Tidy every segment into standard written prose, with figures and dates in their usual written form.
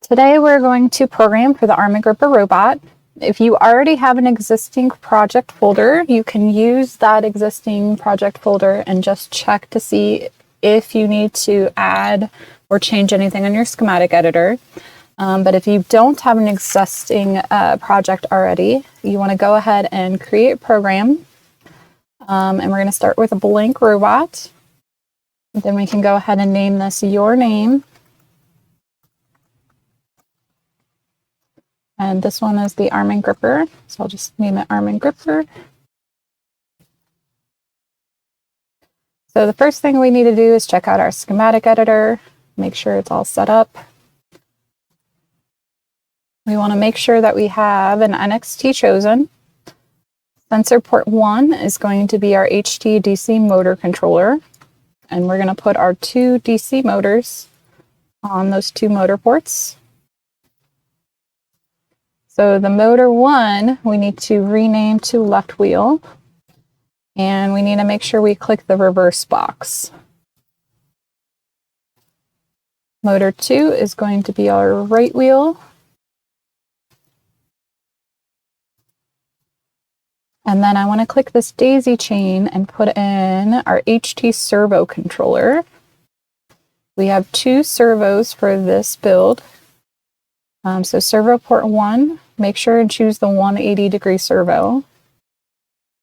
Today we're going to program for the arm and gripper robot. If you already have an existing project folder, you can use that existing project folder and just check to see if you need to add or change anything on your schematic editor. But if you don't have an existing project already, you want to go ahead and create program. And we're going to start with a blank robot. Then we can go ahead and name this your name. And this one is the arm and gripper, so I'll just name it arm and gripper. So the first thing we need to do is check out our schematic editor, make sure it's all set up. We want to make sure that we have an NXT chosen. Sensor port 1 is going to be our HT DC motor controller, and we're going to put our two DC motors on those two motor ports. So the motor 1, we need to rename to left wheel, and we need to make sure we click the reverse box. Motor 2 is going to be our right wheel. And then I want to click this daisy chain and put in our HT servo controller. We have two servos for this build. So servo port 1, make sure and choose the 180-degree servo.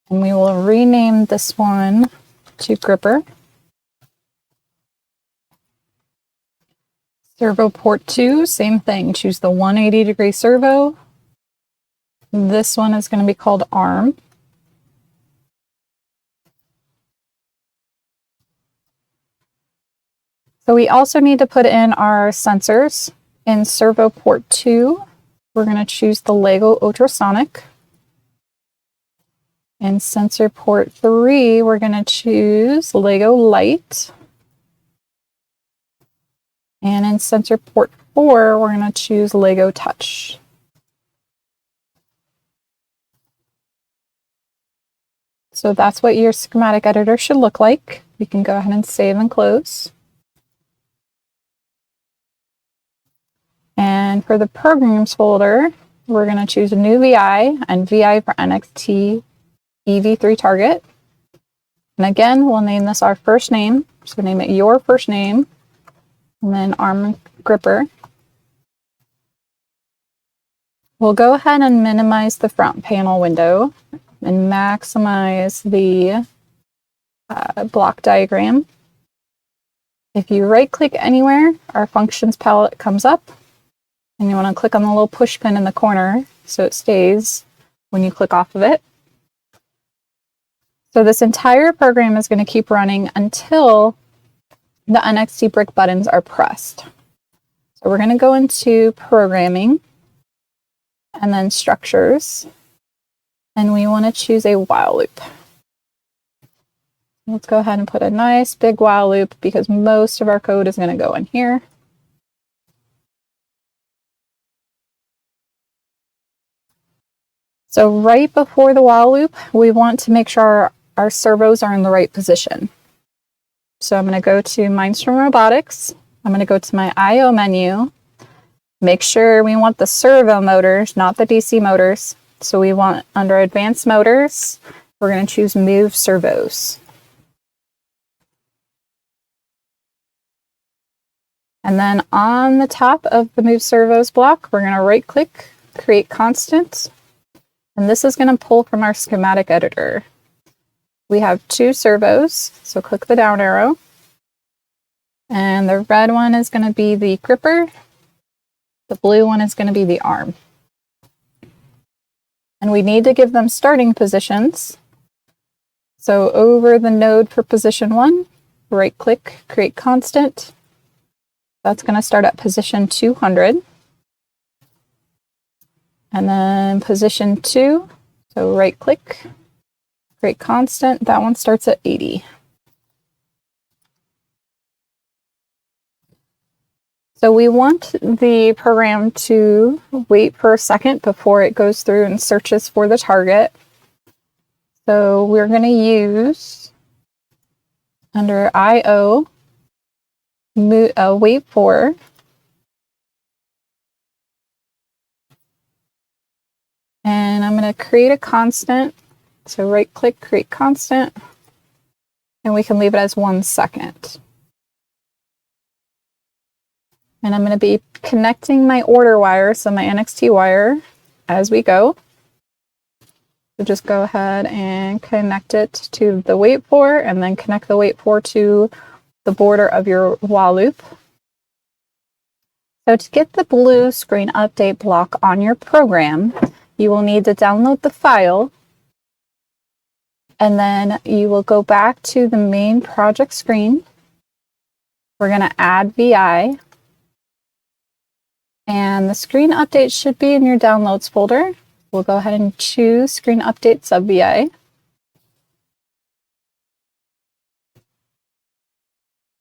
And we will rename this one to gripper. Servo port 2, same thing, choose the 180-degree servo. This one is going to be called arm. So we also need to put in our sensors. In servo port 2, we're going to choose the LEGO ultrasonic. In sensor port 3, we're going to choose LEGO light. And in sensor port 4, we're going to choose LEGO touch. So that's what your schematic editor should look like. You can go ahead and save and close. And for the programs folder, we're going to choose a new VI and VI for NXT EV3 target. And again, we'll name this our first name. So name it your first name, and then arm and gripper. We'll go ahead and minimize the front panel window and maximize the block diagram. If you right click anywhere, our functions palette comes up. And you want to click on the little push pin in the corner so it stays when you click off of it. So this entire program is going to keep running until the NXT brick buttons are pressed. So we're going to go into programming and then structures, and we want to choose a while loop. Let's go ahead and put a nice big while loop because most of our code is going to go in here. So right before the while loop, we want to make sure our servos are in the right position. So I'm going to go to Mindstorm Robotics. I'm going to go to my I/O menu. Make sure we want the servo motors, not the DC motors. So we want under Advanced Motors, we're going to choose Move Servos. And then on the top of the Move Servos block, we're going to right click, create constant. And this is going to pull from our schematic editor. We have two servos, so click the down arrow. And the red one is going to be the gripper. The blue one is going to be the arm. And we need to give them starting positions. So over the node for position 1, right click, create constant. That's going to start at position 200. And then position 2, so right click, create constant, that one starts at 80. So we want the program to wait for a second before it goes through and searches for the target. So we're going to use under I/O wait for I'm going to create a constant. So right click, create constant, and we can leave it as 1 second. And I'm going to be connecting my order wire, so my NXT wire, as we go. So just go ahead and connect it to the wait for, and then connect the wait for to the border of your while loop. So to get the blue screen update block on your program, you will need to download the file, and then you will go back to the main project screen. We're going to add VI, and the screen update should be in your downloads folder. We'll go ahead and choose screen update sub VI.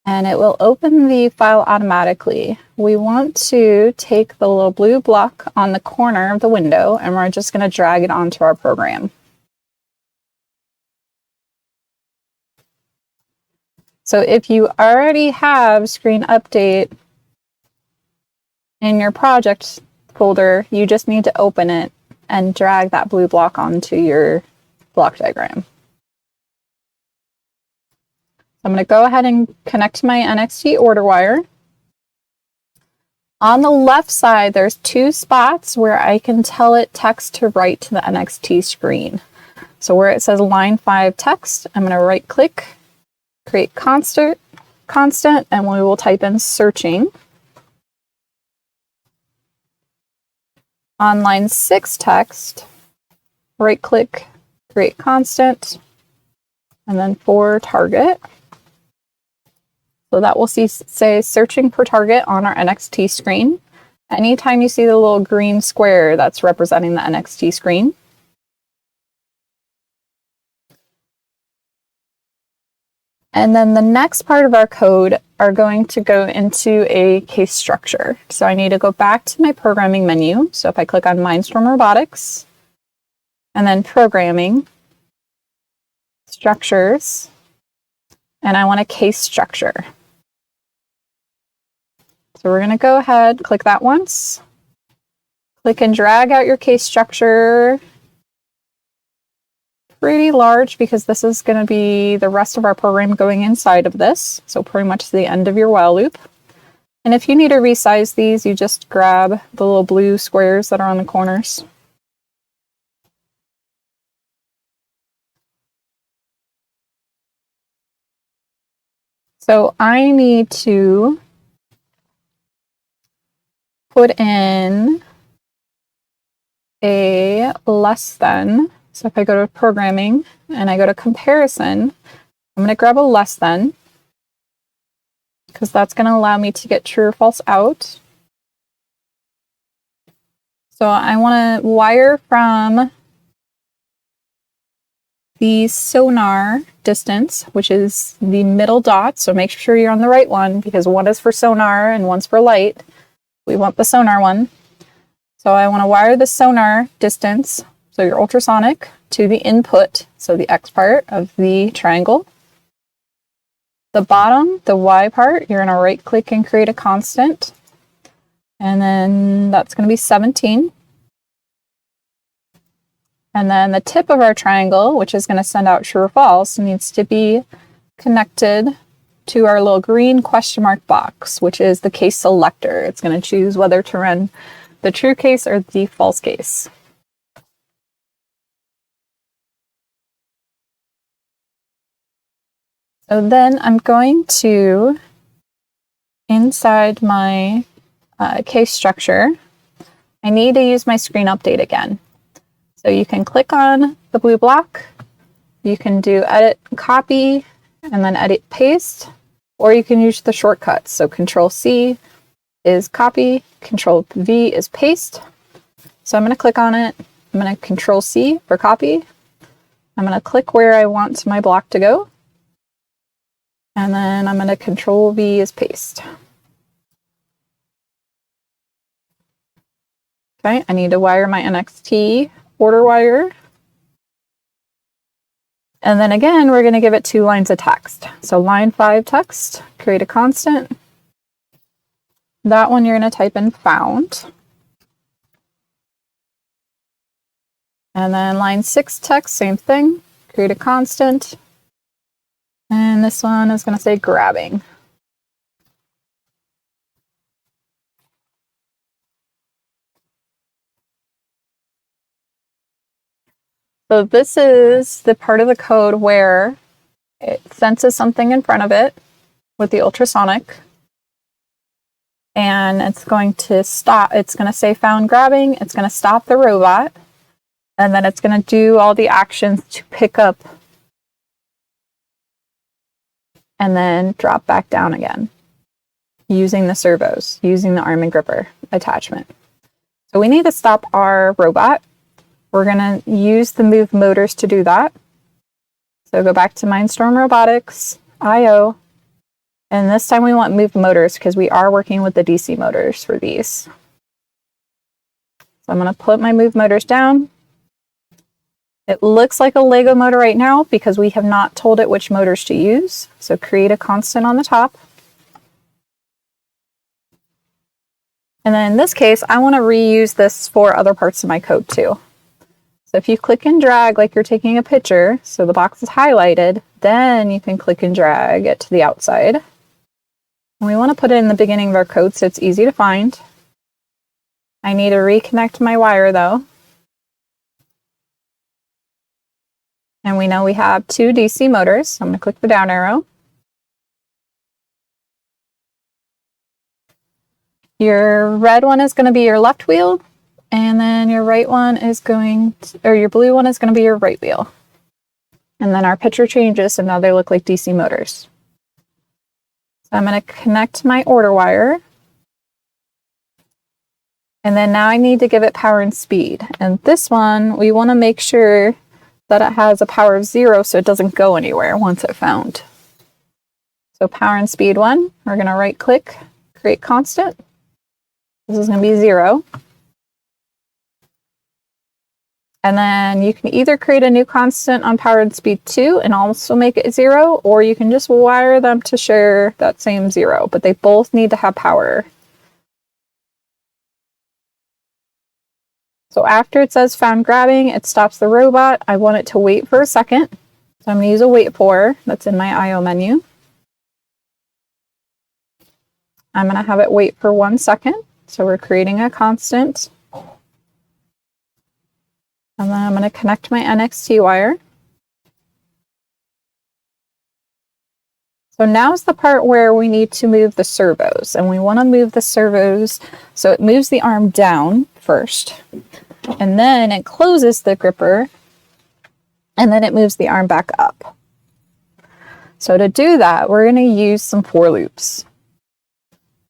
And it will open the file automatically. We want to take the little blue block on the corner of the window, and we're just going to drag it onto our program. So if you already have screen update in your project folder, you just need to open it and drag that blue block onto your block diagram. I'm going to go ahead and connect my NXT order wire. On the left side, there's 2 spots where I can tell it text to write to the NXT screen. So where it says line 5 text, I'm going to right click, create constant, and we will type in searching. On line 6 text, right click, create constant, and then for target. So that will say searching for target on our NXT screen. Anytime you see the little green square, that's representing the NXT screen. And then the next part of our code are going to go into a case structure. So I need to go back to my programming menu. So if I click on Mindstorm Robotics, and then programming, structures, and I want a case structure. So we're going to go ahead, click that once, click and drag out your case structure pretty large, because this is going to be the rest of our program going inside of this. So pretty much the end of your while loop. And if you need to resize these, you just grab the little blue squares that are on the corners. So I need to put in a less than. So if I go to programming and I go to comparison, I'm going to grab a less than, because that's going to allow me to get true or false out. So I want to wire from the sonar distance, which is the middle dot. So make sure you're on the right one, because one is for sonar and one's for light. We want the sonar one. So I want to wire the sonar distance, so your ultrasonic, to the input, so the X part of the triangle. The bottom, the Y part, you're going to right click and create a constant. And then that's going to be 17. And then the tip of our triangle, which is going to send out true or false, needs to be connected to our little green question mark box, which is the case selector. It's going to choose whether to run the true case or the false case. So then I'm going to, inside my case structure, I need to use my screen update again. So you can click on the blue block, you can do edit copy, and then edit paste, or you can use the shortcuts. So Control C is copy, Control V is paste. So I'm going to click on it, I'm going to Control C for copy, I'm going to click where I want my block to go, and then I'm going to Control V is paste. Okay, I need to wire my NXT order wire. And then again, we're going to give it 2 lines of text. So line 5 text, create a constant. That one you're going to type in found. And then line 6 text, same thing. Create a constant. And this one is going to say grabbing. So this is the part of the code where it senses something in front of it with the ultrasonic. And it's going to stop. It's going to say found grabbing. It's going to stop the robot. And then it's going to do all the actions to pick up and then drop back down again using the servos, using the arm and gripper attachment. So we need to stop our robot. We're going to use the move motors to do that. So go back to Mindstorm Robotics, IO, and this time we want move motors because we are working with the DC motors for these. So I'm going to put my move motors down. It looks like a LEGO motor right now because we have not told it which motors to use. So create a constant on the top. And then in this case, I want to reuse this for other parts of my code too. So if you click and drag like you're taking a picture, so the box is highlighted, then you can click and drag it to the outside. And we want to put it in the beginning of our code so it's easy to find. I need to reconnect my wire though. And we know we have 2 DC motors. So I'm going to click the down arrow. Your red one is going to be your left wheel, and then your right one is going to, or your blue one is going to be your right wheel. And then our picture changes, so now they look like DC motors. So I'm going to connect my order wire. And then now I need to give it power and speed. And this one, we want to make sure that it has a power of 0 so it doesn't go anywhere once it's found. So power and speed 1, we're going to right click, create constant. This is going to be 0. And then you can either create a new constant on power and speed 2 and also make it 0, or you can just wire them to share that same 0, but they both need to have power. So after it says found grabbing, it stops the robot. I want it to wait for a second. So I'm going to use a wait for that's in my IO menu. I'm going to have it wait for 1 second. So we're creating a constant. And then I'm going to connect my NXT wire. So now's the part where we need to move the servos. And we want to move the servos so it moves the arm down first. And then it closes the gripper. And then it moves the arm back up. So to do that, we're going to use some for loops.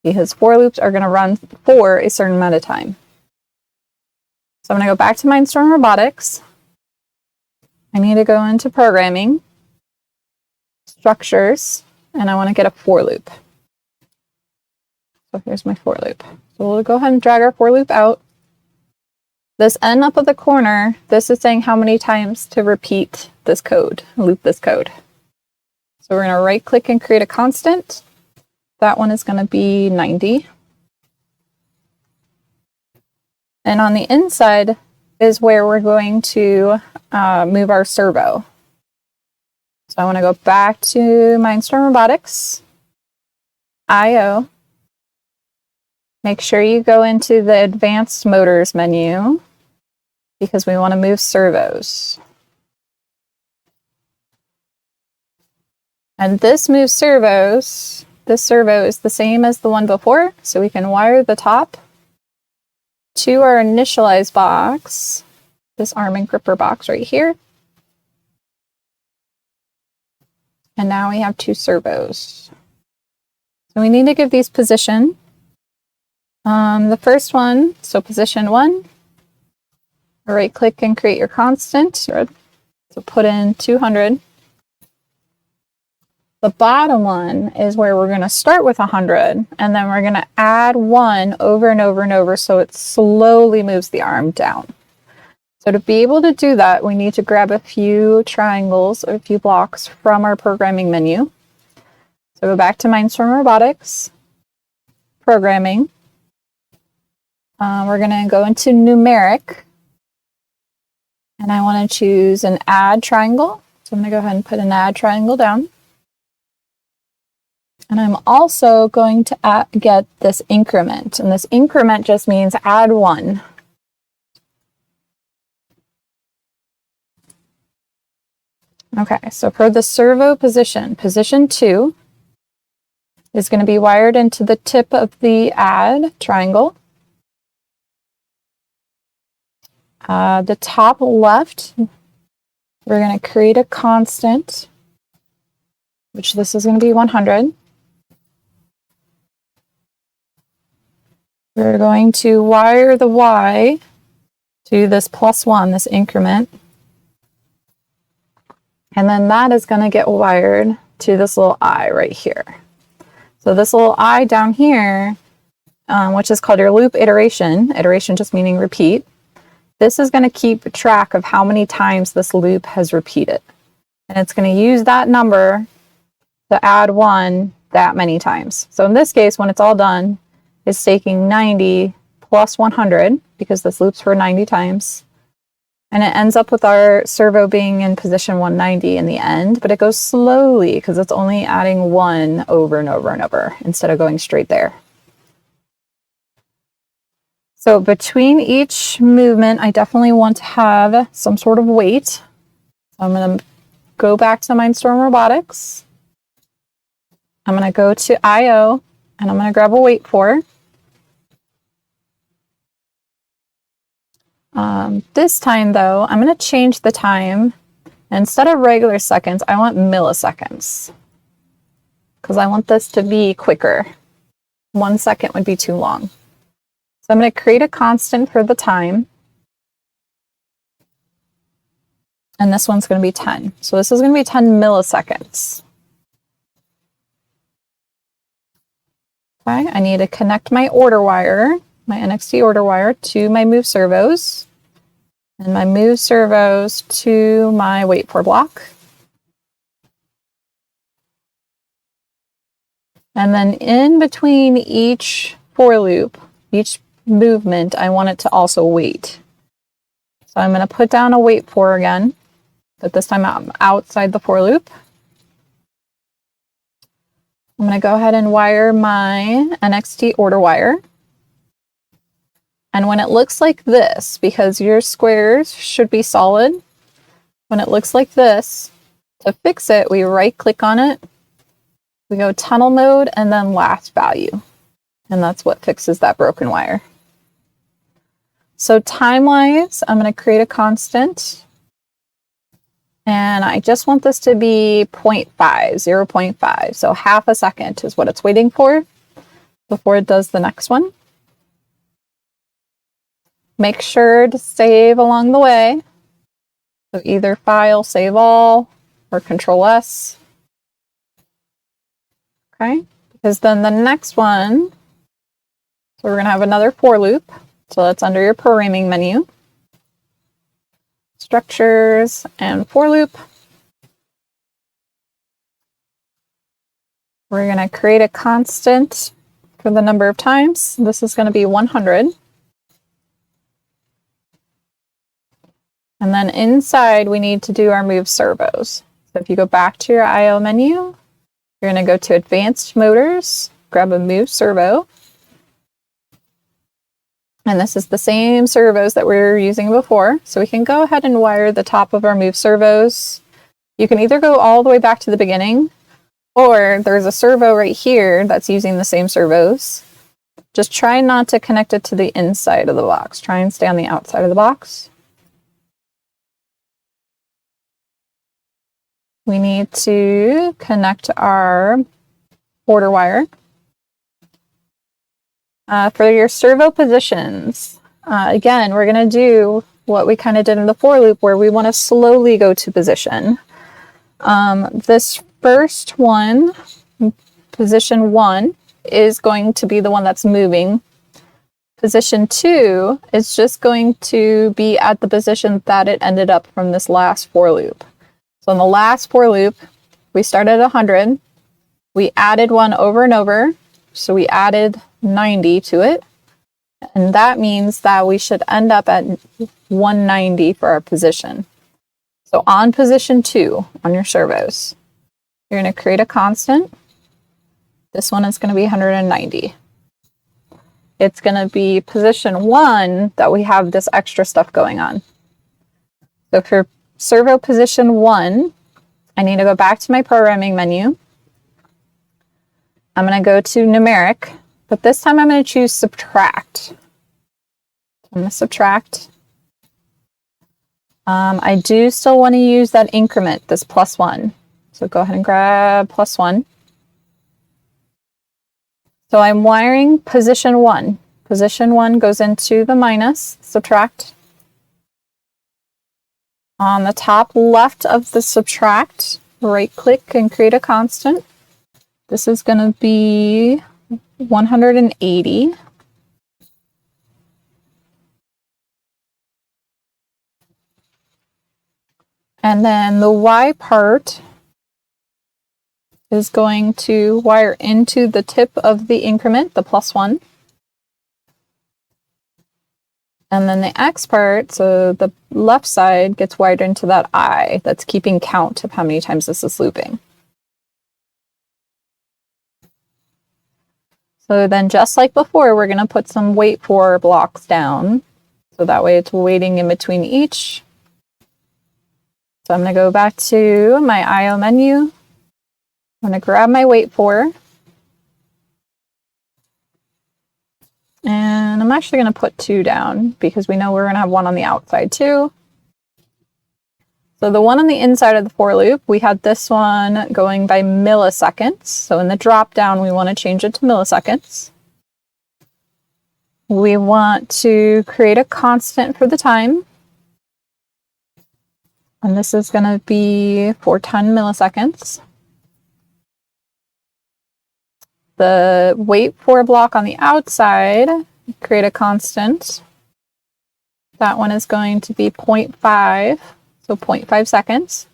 Because for loops are going to run for a certain amount of time. So I'm going to go back to Mindstorm Robotics. I need to go into programming, structures, and I want to get a for loop. So here's my for loop. So we'll go ahead and drag our for loop out. This N up at the corner, this is saying how many times to repeat this code, loop this code. So we're going to right click and create a constant. That one is going to be 90. And on the inside is where we're going to move our servo. So I want to go back to Mindstorm Robotics, IO. Make sure you go into the Advanced Motors menu because we want to move servos. And this moves servos. This servo is the same as the one before, so we can wire the top to our initialize box, this arm and gripper box right here. And now we have 2 servos. So we need to give these position. The first one, so position 1, right click and create your constant. So put in 200. The bottom one is where we're going to start with 100, and then we're going to add 1 over and over and over so it slowly moves the arm down. So to be able to do that, we need to grab a few triangles or a few blocks from our programming menu. So go back to Mindstorm Robotics, programming. We're going to go into numeric. And I want to choose an add triangle. So I'm going to go ahead and put an add triangle down. And I'm also going to get this increment. And this increment just means add 1. Okay, so for the servo position, position 2 is going to be wired into the tip of the add triangle. The top left, we're going to create a constant, which this is going to be 100. We're going to wire the Y to this +1, this increment. And then that is going to get wired to this little I right here. So this little I down here, which is called your loop iteration, iteration just meaning repeat, this is going to keep track of how many times this loop has repeated. And it's going to use that number to add 1 that many times. So in this case, when it's all done, it's taking 90 plus 100, because this loops for 90 times. And it ends up with our servo being in position 190 in the end, but it goes slowly because it's only adding 1 over and over and over instead of going straight there. So between each movement, I definitely want to have some sort of weight. So I'm going to go back to Mindstorm Robotics. I'm going to go to I/O, and I'm going to grab a wait for. This time, though, I'm going to change the time. Instead of regular seconds, I want milliseconds, because I want this to be quicker. 1 second would be too long. So I'm going to create a constant for the time. And this one's going to be 10. So this is going to be 10 milliseconds. Okay, I need to connect my order wire, my NXT order wire, to my move servos. And my move servos to my wait for block. And then in between each for loop, each movement, I want it to also wait. So I'm going to put down a wait for again, but this time I'm outside the for loop. I'm going to go ahead and wire my NXT order wire. And when it looks like this, because your squares should be solid, when it looks like this, to fix it, we right click on it, we go tunnel mode, and then last value. And that's what fixes that broken wire. So time-wise, I'm going to create a constant. And I just want this to be 0.5, 0.5. So half a second is what it's waiting for before it does the next one. Make sure to save along the way. So either file, save all, or Control S. Okay, because then the next one, so we're going to have another for loop. So that's under your programming menu. Structures and for loop. We're going to create a constant for the number of times. This is going to be 100. And then inside, we need to do our move servos. So if you go back to your I/O menu, you're going to go to Advanced Motors, grab a move servo. And this is the same servos that we were using before. So we can go ahead and wire the top of our move servos. You can either go all the way back to the beginning, or there's a servo right here that's using the same servos. Just try not to connect it to the inside of the box. Try and stay on the outside of the box. We need to connect our order wire. For your servo positions, again, we're going to do what we kind of did in the for loop, where we want to slowly go to position. This first one, position 1, is going to be the one that's moving. Position 2 is just going to be at the position that it ended up from this last for loop. So in the last for loop, we started at 100. We added 1 over and over. So we added 90 to it. And that means that we should end up at 190 for our position. So on position 2 on your servos, you're going to create a constant. This one is going to be 190. It's going to be position 1 that we have this extra stuff going on. So for servo position 1, I need to go back to my programming menu. I'm going to go to numeric, but this time I'm going to choose subtract. I'm going to subtract. I do still want to use that increment, this +1. So go ahead and grab +1. So I'm wiring position 1. Position 1 goes into the minus, subtract. On the top left of the subtract, right click and create a constant. This is going to be 180. And then the Y part is going to wire into the tip of the increment, the +1. And then the X part, so the left side, gets wired into that I that's keeping count of how many times this is looping. So then just like before, we're going to put some wait for blocks down. So that way it's waiting in between each. So I'm going to go back to my IO menu. I'm going to grab my wait for. And I'm actually going to put 2 down because we know we're going to have one on the outside too. So the one on the inside of the for loop, we had this one going by milliseconds. So in the drop down, we want to change it to milliseconds. We want to create a constant for the time. And this is going to be for 10 milliseconds. The wait for block on the outside, create a constant. That one is going to be 0.5, so 0.5 seconds.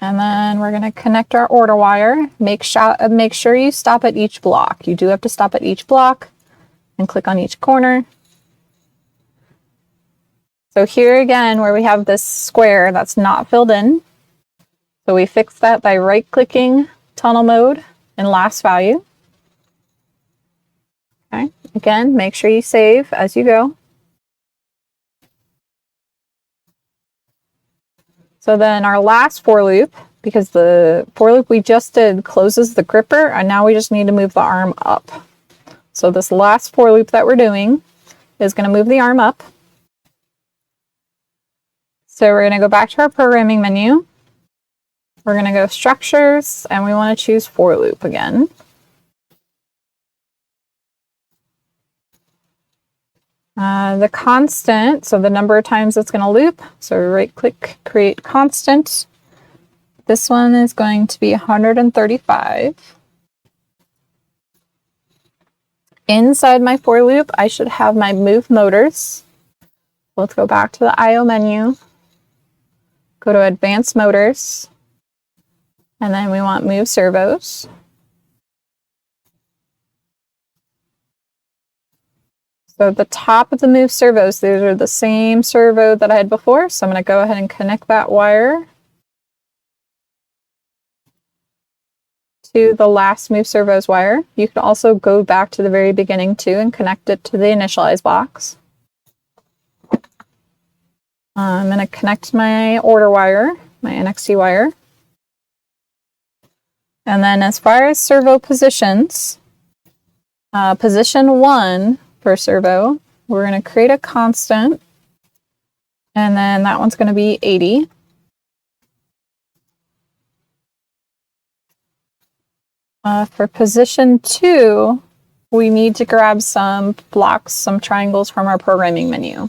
And then we're going to connect our order wire. Make sure you stop at each block. You do have to stop at each block and click on each corner. So here again, where we have this square that's not filled in, so we fix that by right-clicking tunnel mode and last value. Okay. Again, make sure you save as you go. So then our last for loop, because the for loop we just did closes the gripper, and now we just need to move the arm up. So this last for loop that we're doing is going to move the arm up. So we're going to go back to our programming menu. We're going to go structures, and we want to choose for loop again. The constant, so the number of times it's going to loop. So right click, create constant. This one is going to be 135. Inside my for loop, I should have my move motors. Let's go back to the IO menu. Go to advanced motors. And then we want move servos. So at the top of the move servos, these are the same servo that I had before. So I'm going to go ahead and connect that wire to the last move servos wire. You could also go back to the very beginning too and connect it to the initialize box. I'm going to connect my order wire, my NXT wire. And then as far as servo positions, position 1 for servo, we're going to create a constant. And then that one's going to be 80. For position 2, we need to grab some blocks, some triangles from our programming menu.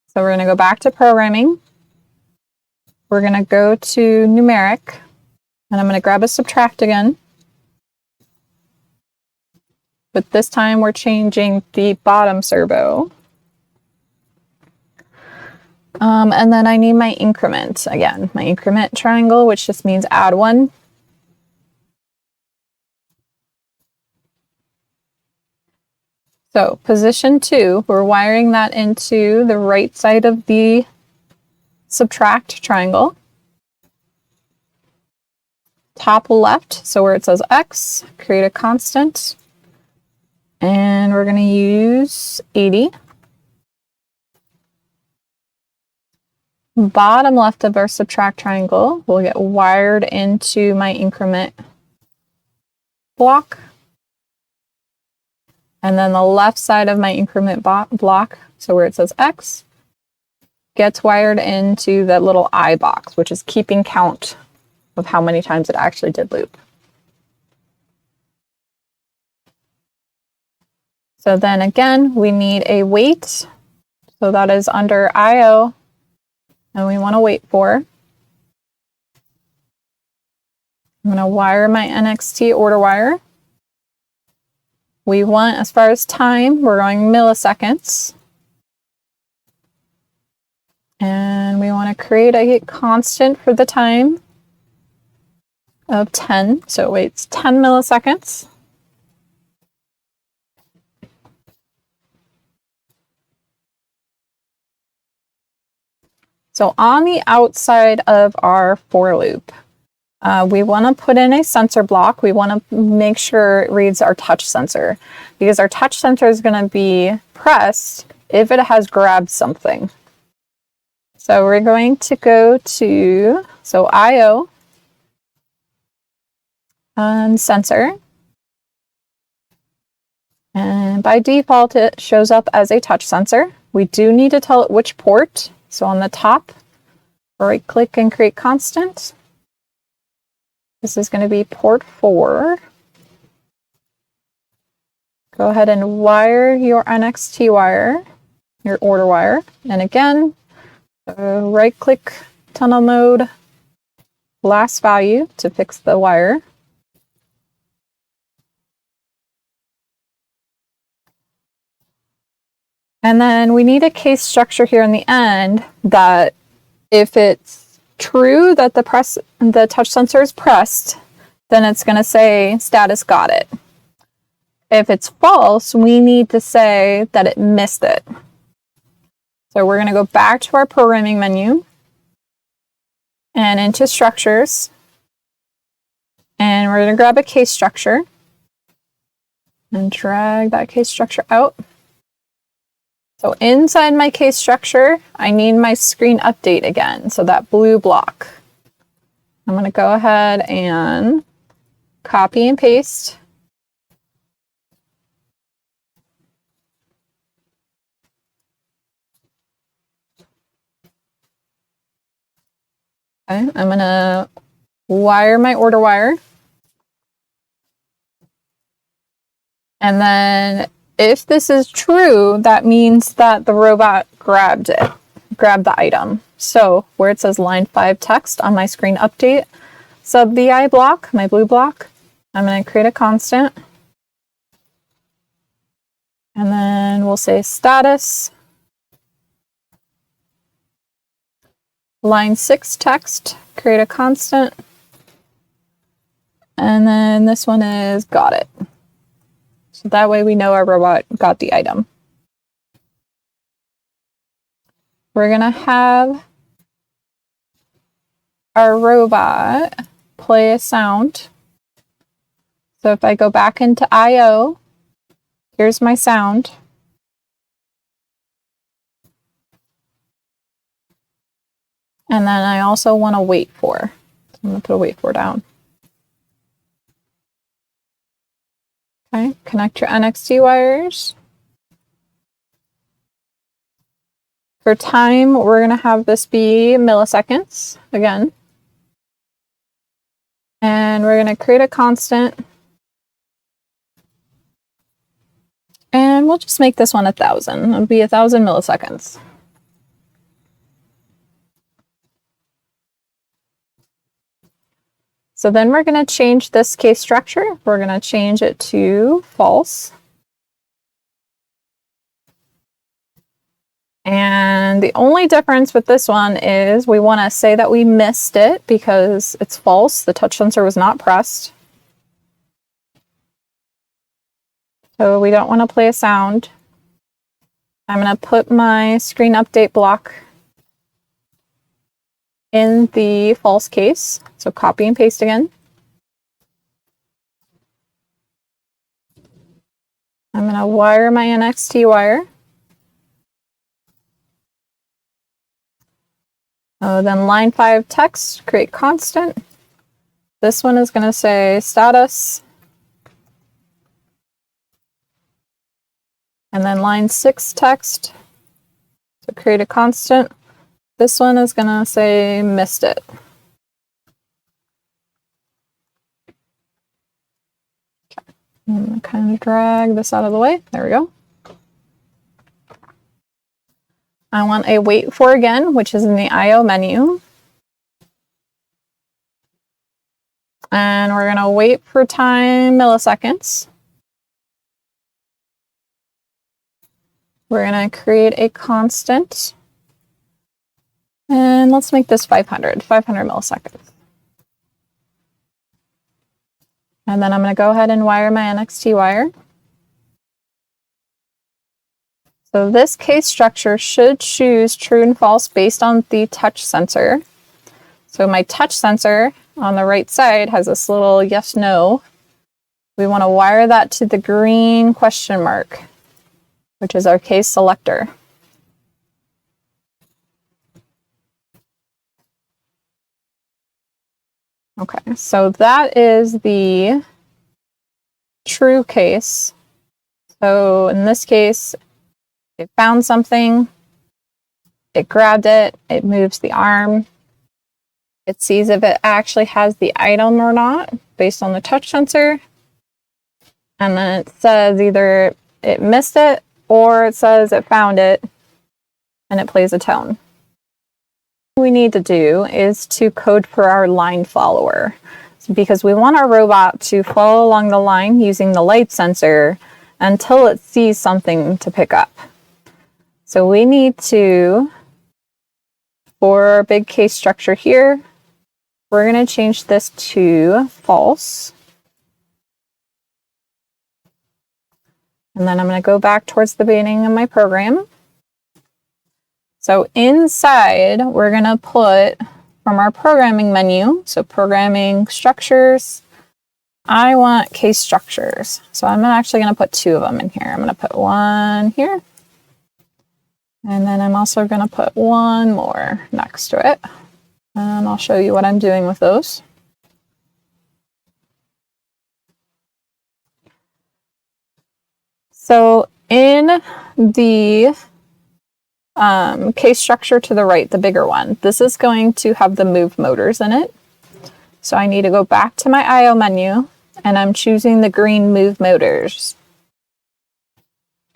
So we're going to go back to programming. We're going to go to numeric. And I'm going to grab a subtract again. But this time we're changing the bottom servo. And then I need my increment again. My increment triangle, which just means add 1. So position 2, we're wiring that into the right side of the subtract triangle. Top left, so where it says X, create a constant. And we're going to use 80. Bottom left of our subtract triangle will get wired into my increment block. And then the left side of my increment block, so where it says X, gets wired into that little I box, which is keeping count of how many times it actually did loop. So then again, we need a wait. So that is under IO. And we want to wait for. I'm going to wire my NXT order wire. We want, as far as time, we're going milliseconds. And we want to create a constant for the time of 10. So it waits 10 milliseconds. So on the outside of our for loop, we want to put in a sensor block. We want to make sure it reads our touch sensor, because our touch sensor is going to be pressed if it has grabbed something. So we're going to go to, IO and sensor. And by default, it shows up as a touch sensor. We do need to tell it which port. So on the top, right click and create constant. This is going to be port 4. Go ahead and wire your NXT wire, your order wire. And again, right click tunnel mode, last value to fix the wire. And then we need a case structure here in the end that if it's true that the touch sensor is pressed, then it's going to say status got it. If it's false, we need to say that it missed it. So we're going to go back to our programming menu and into structures. And we're going to grab a case structure and drag that case structure out. So inside my case structure, I need my screen update again. So that blue block. I'm going to go ahead and copy and paste. Okay, I'm going to wire my order wire. And then if this is true, that means that the robot grabbed the item. So where it says line 5 text on my screen update sub VI block, my blue block, I'm going to create a constant. And then we'll say status. Line 6 text, create a constant. And then this one is got it. So that way we know our robot got the item. We're going to have our robot play a sound. So if I go back into IO, here's my sound. And then I also want to wait for. So I'm going to put a wait for down. Okay, connect your NXT wires. For time, we're going to have this be milliseconds again. And we're going to create a constant. And we'll just make this one 1,000. It'll be 1,000 milliseconds. So then we're going to change this case structure. We're going to change it to false. And the only difference with this one is we want to say that we missed it because it's false. The touch sensor was not pressed. So we don't want to play a sound. I'm going to put my screen update block in the false case. So copy and paste again. I'm going to wire my NXT wire. Then line 5 text, create constant. This one is going to say status. And then line 6 text, so create a constant. This one is going to say missed it. Okay. I'm going to kind of drag this out of the way. There we go. I want a wait for again, which is in the IO menu. And we're going to wait for time milliseconds. We're going to create a constant. And let's make this 500 milliseconds. And then I'm going to go ahead and wire my NXT wire. So this case structure should choose true and false based on the touch sensor. So my touch sensor on the right side has this little yes, no. We want to wire that to the green question mark, which is our case selector. Okay, so that is the true case. So in this case, it found something, it grabbed it, it moves the arm, it sees if it actually has the item or not based on the touch sensor, and then it says either it missed it or it says it found it, and it plays a tone. What we need to do is to code for our line follower, because we want our robot to follow along the line using the light sensor until it sees something to pick up. So we need to, for our big case structure here, we're going to change this to false. And then I'm going to go back towards the beginning of my program. So inside, we're going to put from our programming menu, so programming structures, I want case structures. So I'm actually going to put 2 of them in here. I'm going to put one here. And then I'm also going to put one more next to it. And I'll show you what I'm doing with those. So in the case structure to the right, the bigger one, this is going to have the move motors in it. So I need to go back to my IO menu, and I'm choosing the green move motors.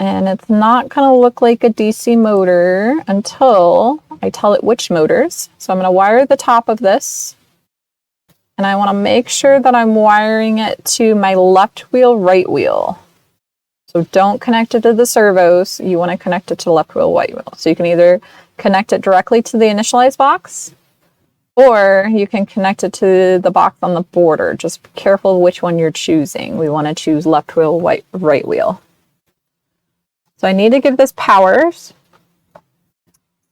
And it's not going to look like a DC motor until I tell it which motors. So I'm going to wire the top of this. And I want to make sure that I'm wiring it to my left wheel, right wheel. So don't connect it to the servos. You want to connect it to left wheel, right wheel. So you can either connect it directly to the initialize box, or you can connect it to the box on the border. Just be careful which one you're choosing. We want to choose left wheel, right wheel. So I need to give this powers.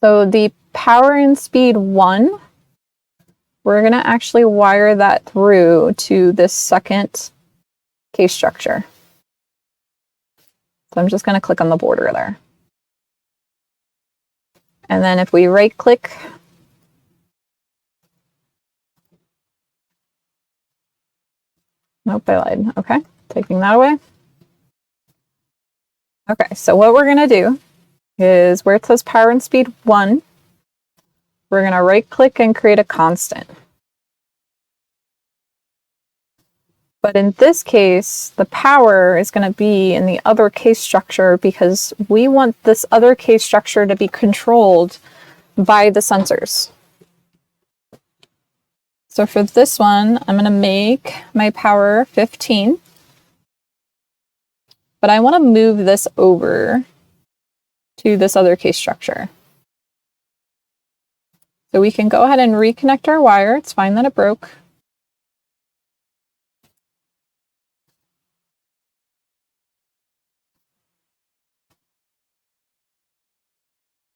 So the power and speed 1, we're going to actually wire that through to this second case structure. So I'm just going to click on the border there. And then if we right click, nope, I lied. Okay, taking that away. Okay, so what we're going to do is where it says power and speed 1, we're going to right click and create a constant. But in this case, the power is going to be in the other case structure because we want this other case structure to be controlled by the sensors. So for this one, I'm going to make my power 15. But I want to move this over to this other case structure. So we can go ahead and reconnect our wire. It's fine that it broke.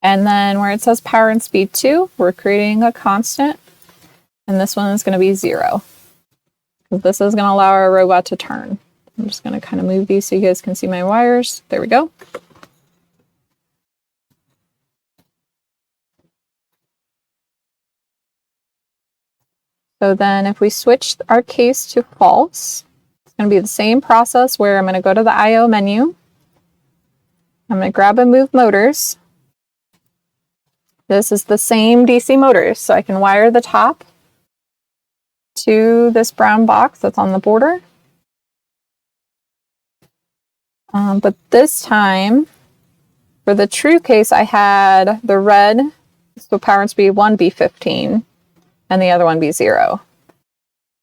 And then where it says power and speed 2, we're creating a constant. And this one is going to be 0. This is going to allow our robot to turn. I'm just going to kind of move these so you guys can see my wires. There we go. So then if we switch our case to false, it's going to be the same process where I'm going to go to the I/O menu. I'm going to grab and move motors. This is the same DC motors, so I can wire the top to this brown box that's on the border. But this time, for the true case, I had the red, so power and speed 1 be 15, and the other one be 0.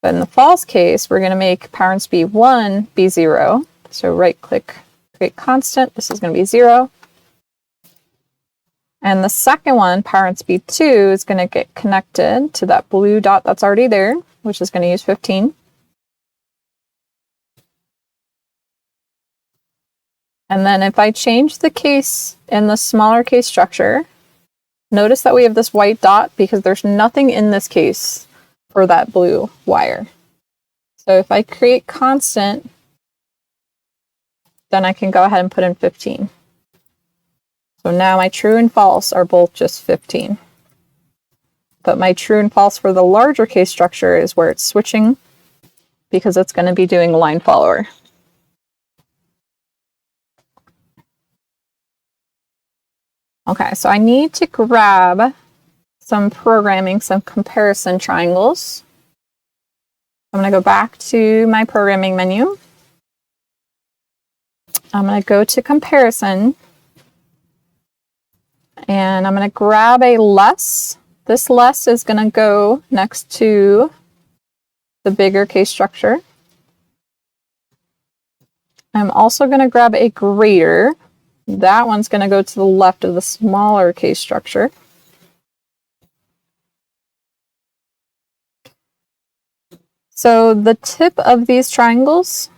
But in the false case, we're going to make power and speed 1 be 0. So right click, create constant. This is going to be 0. And the second one, power and speed 2, is going to get connected to that blue dot that's already there, which is going to use 15. And then if I change the case in the smaller case structure, notice that we have this white dot because there's nothing in this case for that blue wire. So if I create constant, then I can go ahead and put in 15. So now my true and false are both just 15. But my true and false for the larger case structure is where it's switching because it's going to be doing line follower. Okay, so I need to grab some programming, some comparison triangles. I'm going to go back to my programming menu. I'm going to go to comparison. And I'm going to grab a less. This less is going to go next to the bigger case structure. I'm also going to grab a greater. That one's going to go to the left of the smaller case structure. So the tip of these triangles,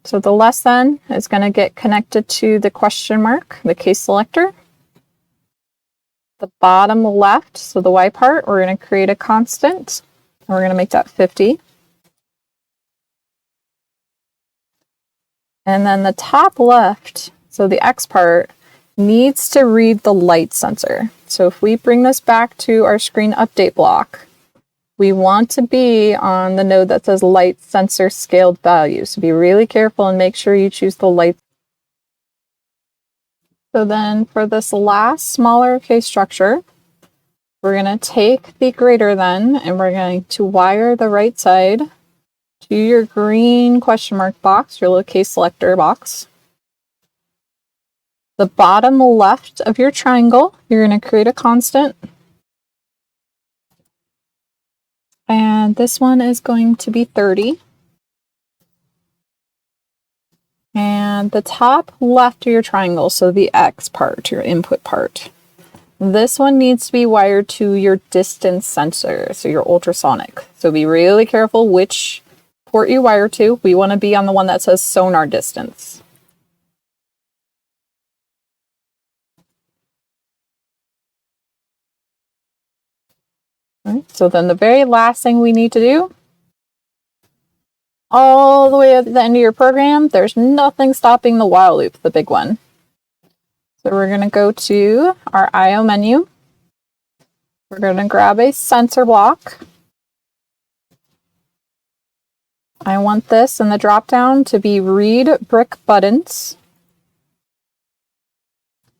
so the less than is going to get connected to the question mark, the case selector. The bottom left, so the Y part, we're going to create a constant, and we're going to make that 50. And then the top left, so the X part, needs to read the light sensor. So if we bring this back to our screen update block, we want to be on the node that says light sensor scaled value. So be really careful and make sure you choose the light. So then for this last smaller case structure, we're going to take the greater than and we're going to wire the right side to your green question mark box, your little case selector box. The bottom left of your triangle, you're going to create a constant. And this one is going to be 30. And the top left of your triangle, so the X part, your input part, this one needs to be wired to your distance sensor, so your ultrasonic. So be really careful which port you wire to. We want to be on the one that says sonar distance. All right, so then the very last thing we need to do, all the way at the end of your program, there's nothing stopping the while loop, the big one. So we're going to go to our I/O menu. We're going to grab a sensor block. I want this in the drop-down to be read brick buttons.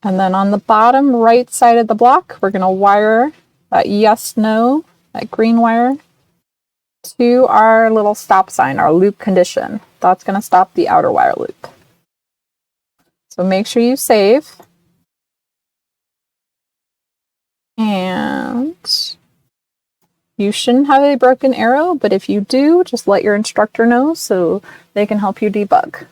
And then on the bottom right side of the block, we're going to wire that yes, no, that green wire to our little stop sign, our loop condition. That's going to stop the outer wire loop. So make sure you save. And you shouldn't have a broken arrow, but if you do, just let your instructor know so they can help you debug.